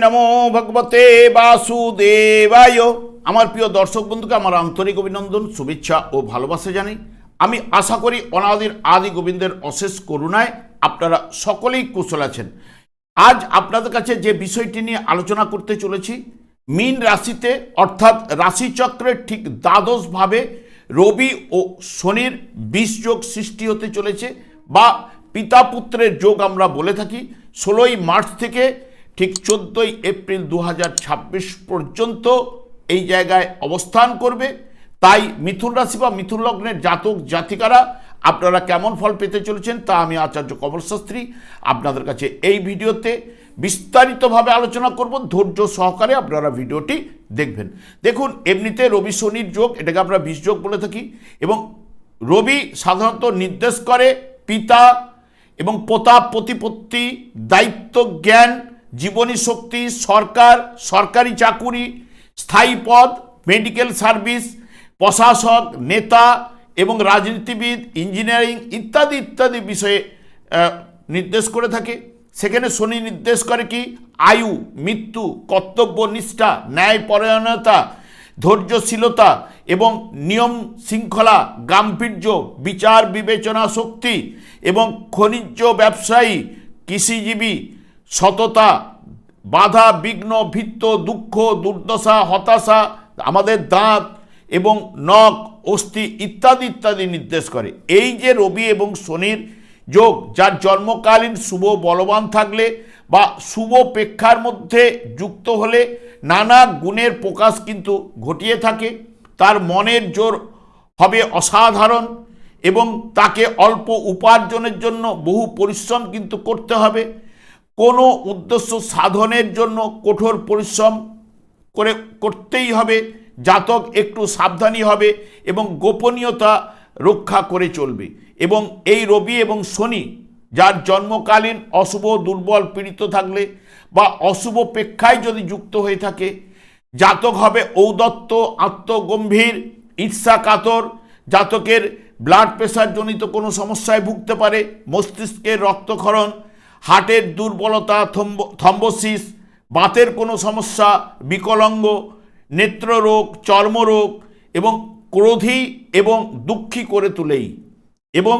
নমো ভগবতে বাসুদেবায়। আমার প্রিয় দর্শক বন্ধুকে আমার আন্তরিক অভিনন্দন, শুভেচ্ছা ও ভালোবাসা জানাই। আমি আশা করি অনাদির আদি গোবিন্দের অশেষ করুণায় আপনারা সকলেই কুশল আছেন। আজ আপনাদের কাছে যে বিষয়টি নিয়ে আলোচনা করতে চলেছি, মীন রাশিতে অর্থাৎ রাশিচক্রের ঠিক দ্বাদশভাবে রবি ও শনির বিষযোগ সৃষ্টি হতে চলেছে বা পিতা পুত্রের যোগ আমরা বলে থাকি। 16ই মার্চ থেকে ঠিক 14ই এপ্রিল 2026 পর্যন্ত এই জায়গায় অবস্থান করবে। তাই মিথুন রাশি বা মিথুন লগ্নের জাতক জাতিকারা আপনারা কেমন ফল পেতে চলেছেন তা আমি আচার্য কমল শাস্ত্রী আপনাদের কাছে এই ভিডিওতে বিস্তারিতভাবে আলোচনা করব। ধৈর্য সহকারে আপনারা ভিডিওটি দেখবেন। দেখুন, এমনিতে রবি শনির যোগ, এটাকে আমরা বিষযোগ বলে থাকি, এবং রবি সাধারণত নির্দেশ করে পিতা এবং প্রতাপ, প্রতিপত্তি, দায়িত্ব, জ্ঞান, জীবনী শক্তি, সরকার, সরকারি চাকুরি, স্থায়ী পদ, মেডিকেল সার্ভিস, প্রশাসক, নেতা এবং রাজনীতিবিদ, ইঞ্জিনিয়ারিং ইত্যাদি ইত্যাদি বিষয়ে নির্দেশ করে থাকে। সেখানে শনি নির্দেশ করে কি? আয়ু, মৃত্যু, কর্তব্য নিষ্ঠা, ন্যায়পরায়ণতা, ধৈর্যশীলতা এবং নিয়ম শৃঙ্খলা, গাম্ভীর্য, বিচার বিবেচনা শক্তি এবং খনিজ ব্যবসায়ী, কৃষিজীবী, সততা, বাধা বিঘ্ন, ভিত্ত, দুঃখ, দুর্দশা, হতাশা, আমাদের দাঁত এবং নখ, অস্থি ইত্যাদি ইত্যাদি নির্দেশ করে। এই যে রবি এবং শনির যোগ, যার জন্মকালীন শুভ বলবান থাকলে বা শুভ প্রেক্ষার মধ্যে যুক্ত হলে নানা গুণের প্রকাশ কিন্তু ঘটিয়ে থাকে। তার মনের জোর হবে অসাধারণ এবং তাকে অল্প উপার্জনের জন্য বহু পরিশ্রম কিন্তু করতে হবে। কোনো উদ্দেশ্য সাধনের জন্য কঠোর পরিশ্রম করতেই হবে। জাতক একটু সাবধানী হবে এবং গোপনীয়তা রক্ষা করে চলবে। এবং এই রবি এবং শনি যার জন্মকালীন অশুভ, দুর্বল, পীড়িত থাকলে বা অশুভ প্রেক্ষায় যদি যুক্ত হয়ে থাকে, জাতক হবে ঔদাত্ত, আত্মগম্ভীর, ঈর্ষা কাতর। জাতকের ব্লাড প্রেশার জনিত কোনো সমস্যায় ভুগতে পারে, মস্তিষ্কের রক্তক্ষরণ, হার্টের দুর্বলতা, থ্রম্বোসিস, বাতের কোনো সমস্যা, বিকলাঙ্গ, নেত্ররোগ, চর্মরোগ এবং ক্রোধী এবং দুঃখী করে তুলেই। এবং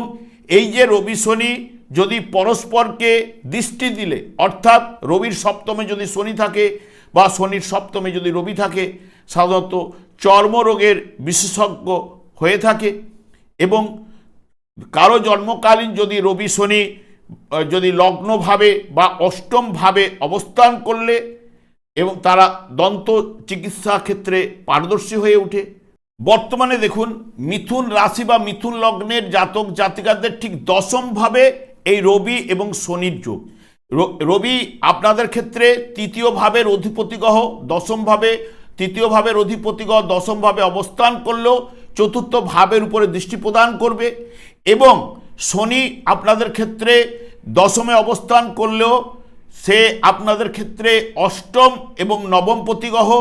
এই যে রবি শনি যদি পরস্পরকে দৃষ্টি দিলে, অর্থাৎ রবির সপ্তমে যদি শনি থাকে বা শনির সপ্তমে যদি রবি থাকে, সাধারণত চর্মরোগের বিশেষজ্ঞ হয়ে থাকে। এবং কারো জন্মকালীন যদি রবি শনি যদি লগ্নভাবে বা অষ্টমভাবে অবস্থান করলে এবং তারা দন্ত চিকিৎসা ক্ষেত্রে পারদর্শী হয়ে ওঠে। বর্তমানে দেখুন, মিথুন রাশি বা মিথুন লগ্নের জাতক জাতিকাদের ঠিক দশমভাবে এই রবি এবং শনির যোগ। রবি আপনাদের ক্ষেত্রে তৃতীয় ভাবের অধিপতি গ্রহ, দশমভাবে তৃতীয় ভাবের অধিপতি গ্রহ দশমভাবে অবস্থান করলেও চতুর্থ ভাবের উপরে দৃষ্টি প্রদান করবে। এবং শনি আপনাদের ক্ষেত্রে দশমে অবস্থান করলেও সে আপনাদের ক্ষেত্রে অষ্টম এবং নবমপতি গ্রহ,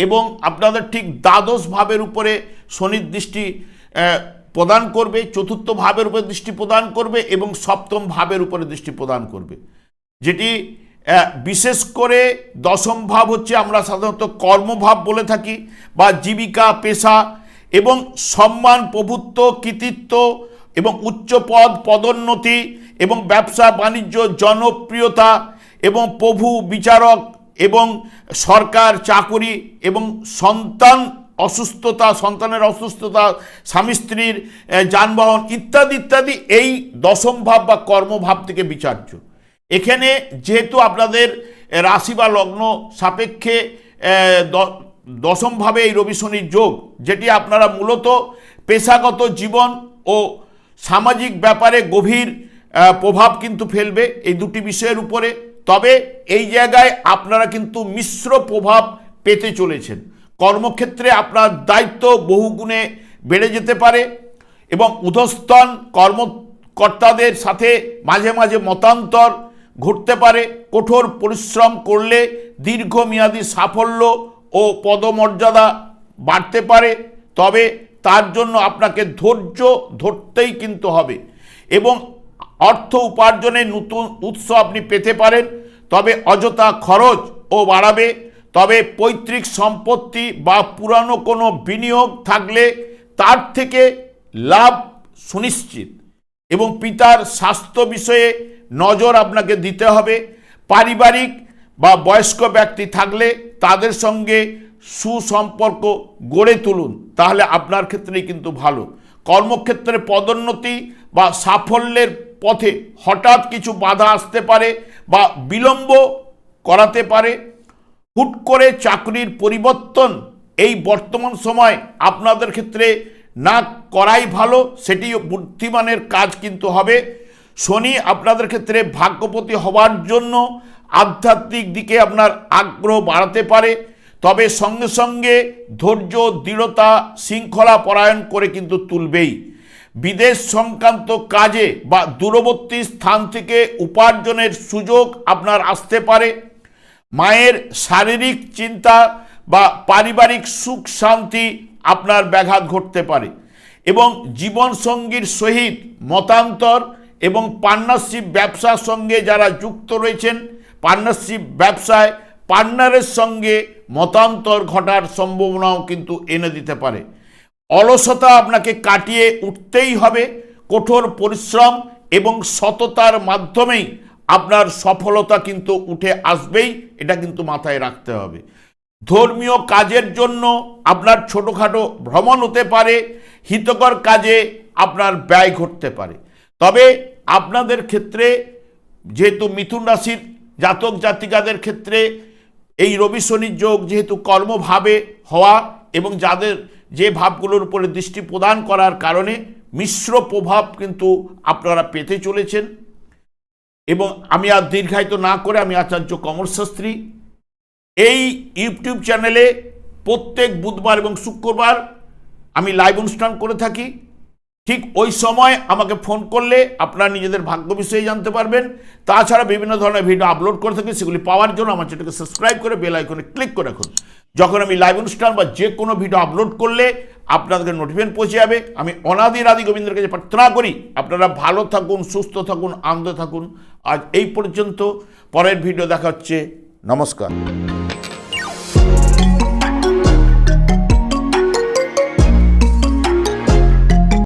এবং আপনাদের ঠিক দ্বাদশ ভাবের উপরে শনির দৃষ্টি প্রদান করবে, চতুর্থ ভাবের উপরে দৃষ্টি প্রদান করবে এবং সপ্তম ভাবের উপরে দৃষ্টি প্রদান করবে। যেটি বিশেষ করে দশম ভাব হচ্ছে আমরা সাধারণত কর্মভাব বলে থাকি বা জীবিকা, পেশা এবং সম্মান, প্রভুত্ব, কৃতিত্ব এবং উচ্চ পদ, পদোন্নতি এবং ব্যবসা বাণিজ্য, জনপ্রিয়তা এবং প্রভু, বিচারক এবং সরকার চাকুরি এবং সন্তানের অসুস্থতা, স্বামী স্ত্রীর যানবাহন ইত্যাদি ইত্যাদি এই দশম ভাব বা কর্মভাব থেকে বিচার্য। এখানে যেহেতু আপনাদের রাশি বা লগ্ন সাপেক্ষে দশমভাবে এই রবি শনির যোগ, যেটি আপনারা মূলত পেশাগত জীবন ও সামাজিক ব্যাপারে গভীর প্রভাব কিন্তু ফেলবে এই দুটি বিষয়ের উপরে। তবে এই জায়গায় আপনারা কিন্তু মিশ্র প্রভাব পেতে চলেছেন। কর্মক্ষেত্রে আপনার দায়িত্ব বহুগুণে বেড়ে যেতে পারে এবং ঊর্ধ্বতন কর্মকর্তাদের সাথে মাঝে মাঝে মতান্তর ঘটতে পারে। কঠোর পরিশ্রম করলে দীর্ঘমেয়াদী সাফল্য ও পদমর্যাদা বাড়তে পারে, তবে তার জন্য আপনাকে ধৈর্য ধরতেই কিন্তু হবে। এবং অর্থ উপার্জনের নতুন উৎস আপনি পেতে পারেন, তবে অযথা খরচ ও বাড়াবে। তবে পৈতৃক সম্পত্তি বা পুরানো কোনো বিনিয়োগ থাকলে তার থেকে লাভ সুনিশ্চিত। এবং পিতার স্বাস্থ্য বিষয়ে নজর আপনাকে দিতে হবে। পারিবারিক বা বয়স্ক ব্যক্তি থাকলে তাদের সঙ্গে সুসম্পর্ক গড়ে তুলুন, তাহলে আপনার ক্ষেত্রেই কিন্তু ভালো। কর্মক্ষেত্রে পদোন্নতি বা সাফল্যের পথে হঠাৎ কিছু বাধা আসতে পারে বা বিলম্ব করাতে পারে। হুট করে চাকরির পরিবর্তন এই বর্তমান সময় আপনাদের ক্ষেত্রে না করাই ভালো, সেটিও বুদ্ধিমানের কাজ কিন্তু হবে। শনি আপনাদের ক্ষেত্রে ভাগ্যপতি হওয়ার জন্য আধ্যাত্মিক দিকে আপনার আগ্রহ বাড়াতে পারে, তবে সঙ্গে সঙ্গে ধৈর্য, দৃঢ়তা, শৃঙ্খলা পরায়ণ করে কিন্তু তুলবেই। বিদেশ সংক্রান্ত কাজে বা দূরবর্তী স্থান থেকে উপার্জনের সুযোগ আপনার আসতে পারে। মায়ের শারীরিক চিন্তা বা পারিবারিক সুখ শান্তি আপনার ব্যাঘাত ঘটতে পারে। এবং জীবনসঙ্গীর সহিত মতান্তর এবং পার্টনারশিপ ব্যবসার সঙ্গে যারা যুক্ত রয়েছেন, পার্টনারশিপ ব্যবসায় পার্টনারের সঙ্গে মতান্তর ঘটার সম্ভাবনাও কিন্তু এনে দিতে পারে। অলসতা আপনাকে কাটিয়ে উঠতেই হবে। কঠোর পরিশ্রম এবং সততার মাধ্যমেই আপনার সফলতা কিন্তু উঠে আসবেই, এটা কিন্তু মাথায় রাখতে হবে। ধর্মীয় কাজের জন্য আপনার ছোটোখাটো ভ্রমণ হতে পারে, হিতকর কাজে আপনার ব্যয় ঘটতে পারে। তবে আপনাদের ক্ষেত্রে যেহেতু মিথুন রাশির জাতক জাতিকাদের ক্ষেত্রে এই রবি শনির যোগ যেহেতু কর্মভাবে হওয়া এবং যাদের যে ভাবগুলোর উপরে দৃষ্টি প্রদান করার কারণে মিশ্র প্রভাব কিন্তু আপনারা পেতে চলেছেন। এবং আমি আর দীর্ঘায়িত না করে আমি আচার্য কমল শাস্ত্রী এই ইউটিউব চ্যানেলে প্রত্যেক বুধবার এবং শুক্রবার আমি লাইভ অনুষ্ঠান করে থাকি। ঠিক ওই সময় আমাকে ফোন করলে আপনারা নিজেদের ভাগ্য বিষয়ে জানতে পারবেন। তাছাড়া বিভিন্ন ধরনের ভিডিও আপলোড করে থাকি, সেগুলি পাওয়ার জন্য আমার চ্যানেলকে সাবস্ক্রাইব করে বেল আইকনে ক্লিক করে রাখুন। যখন আমি লাইভ অনুষ্ঠান বা যে কোনো ভিডিও আপলোড করলে আপনাদের নোটিফিকেশন পৌঁছে যাবে। আমি অনাদি আদি গোবিন্দের কাছে প্রার্থনা করি আপনারা ভালো থাকুন, সুস্থ থাকুন, আনন্দে থাকুন। আজ এই পর্যন্ত, পরের ভিডিও দেখা হচ্ছে। নমস্কার।